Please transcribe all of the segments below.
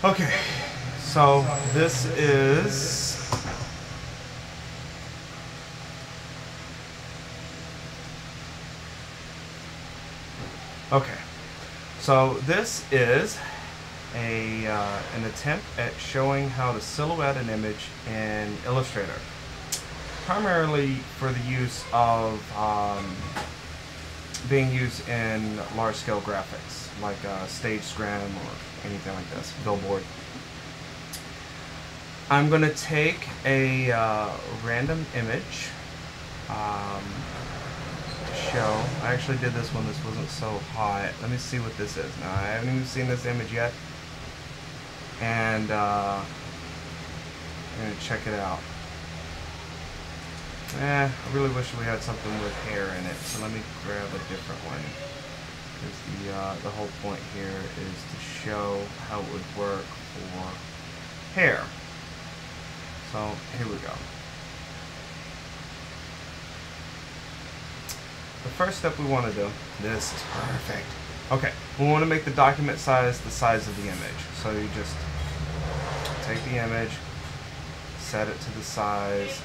Okay, so this is okay. So this is a an attempt at showing how to silhouette an image in Illustrator, primarily for the use of being used in large-scale graphics, like Stage Scram or anything like this, Billboard. I'm going to take a random image show. I actually did this when this wasn't so hot. Let me see what this is. Now, I haven't even seen this image yet. And I'm going to check it out. I really wish we had something with hair in it. So let me grab a different one. Because the whole point here is to show how it would work for hair. So here we go. The first step we want to do, this is perfect. Okay, we want to make the document size the size of the image. So you just take the image, set it to the size.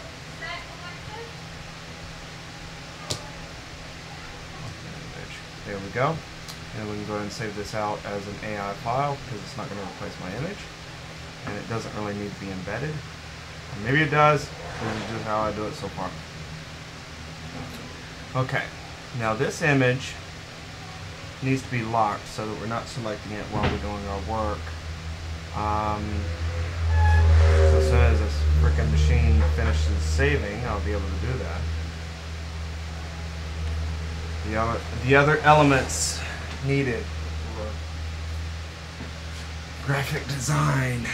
There we go. And we can go ahead and save this out as an AI file because it's not going to replace my image. And it doesn't really need to be embedded. Or maybe it does. This is just how I do it so far. Okay. Now this image needs to be locked so that we're not selecting it while we're doing our work. So as soon as this frickin' machine finishes saving, I'll be able to do that. The other elements needed for graphic design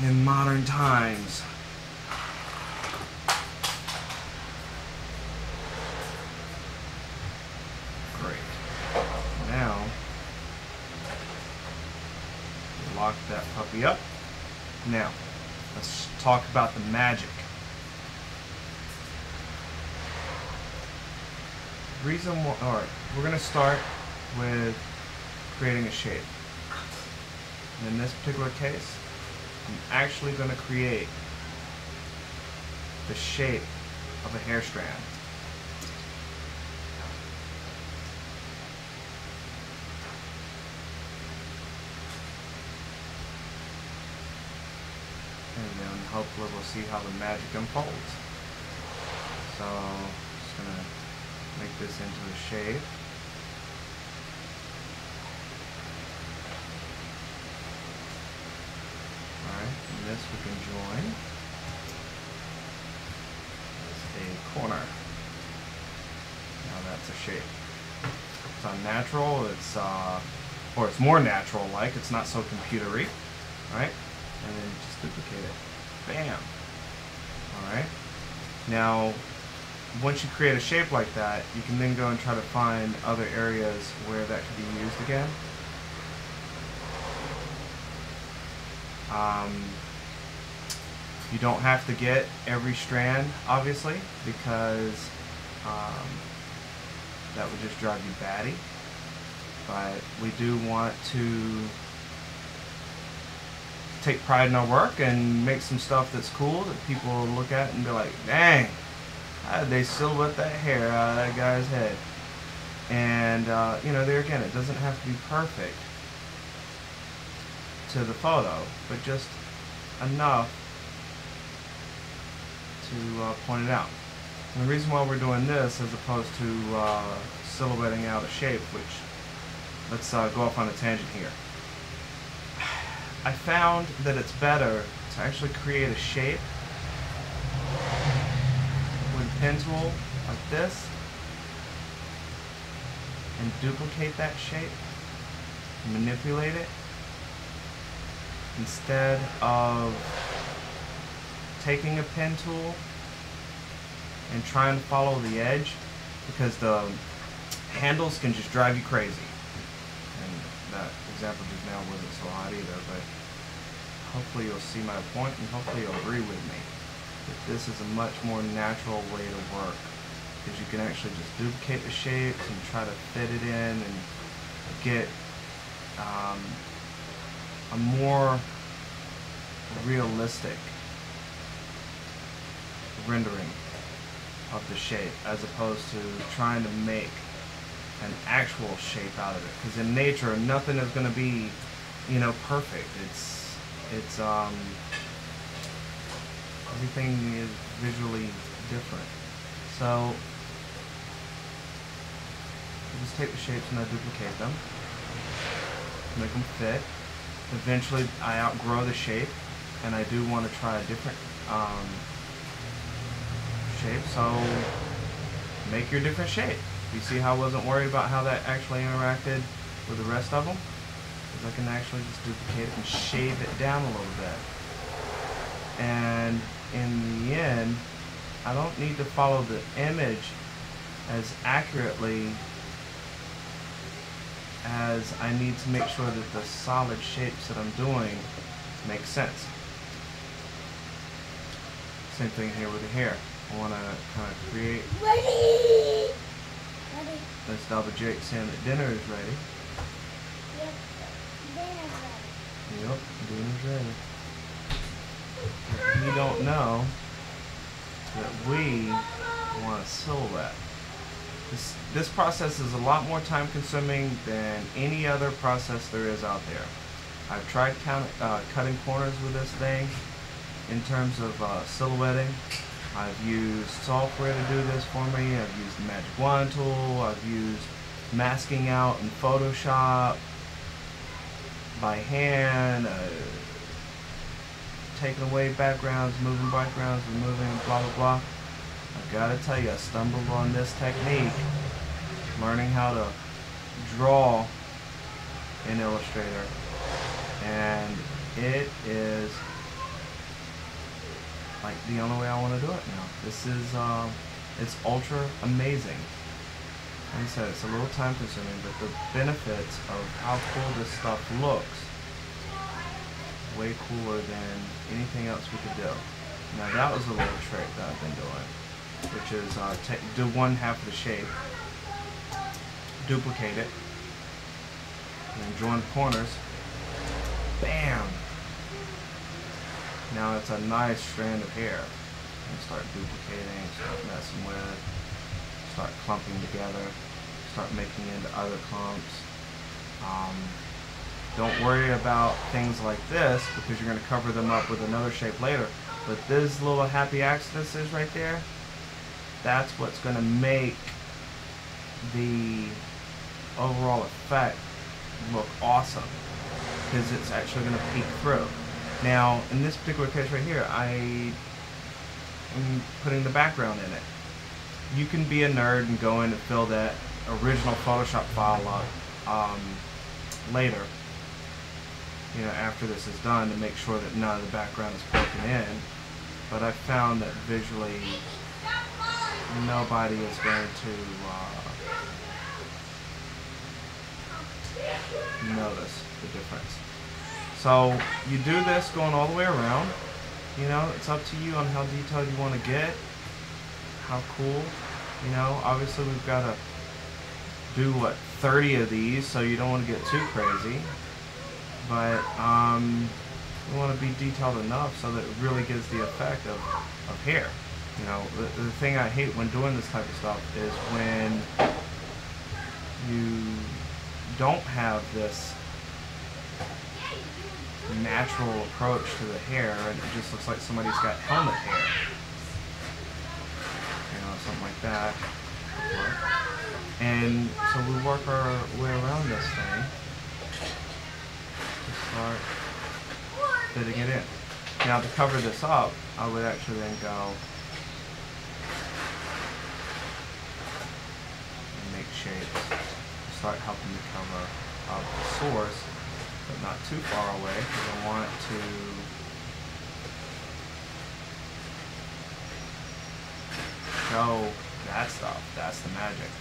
in modern times. Great. Now, lock that puppy up. Now, let's talk about the magic. Alright, we're going to start with creating a shape. And in this particular case, I'm actually going to create the shape of a hair strand. And then hopefully we'll see how the magic unfolds. So, just going to make this into a shape. Alright, and this we can join as a corner. Now that's a shape. It's unnatural, or it's more natural like, it's not so computery. Alright, and then just duplicate it. Bam! Alright, now once you create a shape like that, you can then go and try to find other areas where that could be used again. You don't have to get every strand, obviously, because that would just drive you batty. But we do want to take pride in our work and make some stuff that's cool that people will look at and be like, dang! How did they silhouette that hair out of that guy's head? And, you know, there again, it doesn't have to be perfect to the photo, but just enough to point it out. And the reason why we're doing this as opposed to silhouetting out a shape, which, let's go off on a tangent here. I found that it's better to actually create a shape with a pen tool like this and duplicate that shape, manipulate it, instead of taking a pen tool and trying to follow the edge, because the handles can just drive you crazy. And that example just now wasn't so hot either, but hopefully you'll see my point and hopefully you'll agree with me. This is a much more natural way to work, because you can actually just duplicate the shapes and try to fit it in and get a more realistic rendering of the shape, as opposed to trying to make an actual shape out of it. Because in nature, nothing is going to be, you know, perfect. It's everything is visually different. So I just take the shapes and I duplicate them, make them fit. Eventually I outgrow the shape and I do want to try a different shape, so make your different shape. You see how I wasn't worried about how that actually interacted with the rest of them? Because I can actually just duplicate it and shave it down a little bit. And in the end, I don't need to follow the image as accurately as I need to make sure that the solid shapes that I'm doing make sense. Same thing here with the hair. I want to kind of create. Ready. Ready. That's Double Jake saying that dinner is ready. Yep. Dinner's ready. Yep, dinner's ready. If you don't know that we want a silhouette. This process is a lot more time consuming than any other process there is out there. I've tried cutting corners with this thing in terms of silhouetting. I've used software to do this for me. I've used the Magic Wand tool. I've used masking out in Photoshop by hand, taking away backgrounds, moving backgrounds, removing blah blah blah. I've got to tell you, I stumbled on this technique, learning how to draw in Illustrator, and it is like the only way I want to do it now. This is, it's ultra amazing. Like I said, it's a little time consuming, but the benefits of how cool this stuff looks, way cooler than anything else we could do. Now that was a little trick that I've been doing, which is do one half of the shape, duplicate it, and then join the corners. Bam! Now it's a nice strand of hair. And start duplicating, start messing with, start clumping together, start making into other clumps. Don't worry about things like this because you're going to cover them up with another shape later. But this little happy accidents is right there, that's what's going to make the overall effect look awesome, because it's actually going to peek through. Now, in this particular case right here, I am putting the background in it. You can be a nerd and go in and fill that original Photoshop file up later, you know, after this is done, to make sure that none of the background is broken in. But I found that visually, nobody is going to notice the difference. So you do this going all the way around. You know, it's up to you on how detailed you want to get, how cool. You know, obviously we've got to do, what, 30 of these, so you don't want to get too crazy. But we want to be detailed enough so that it really gives the effect of hair. You know, the thing I hate when doing this type of stuff is when you don't have this natural approach to the hair and it just looks like somebody's got helmet hair. You know, something like that. And so we work our way around this thing to start fitting it in. Now to cover this up, I would actually then go and make shapes to start helping the cover of the source, but not too far away, because I want to show that stuff. That's the magic.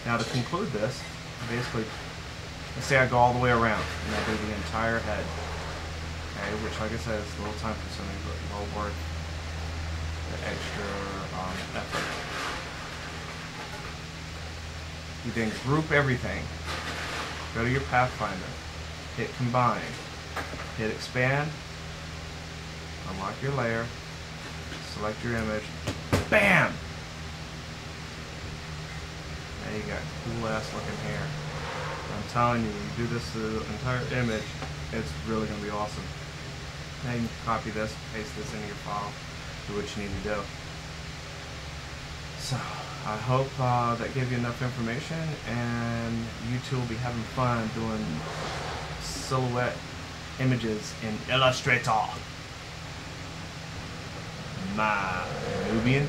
Now to conclude this, basically, let's say I go all the way around and I do the entire head, okay, which, like I said, is a little time consuming, but well worth the extra effort. You then group everything. Go to your Pathfinder, hit combine, hit expand, unlock your layer, select your image, bam! Now you got cool ass looking hair. I'm telling you, when you do this to the entire image, it's really going to be awesome. Now you can copy this, paste this into your file, do what you need to do. So, I hope that gave you enough information, and you two will be having fun doing silhouette images in Illustrator. My Nubian.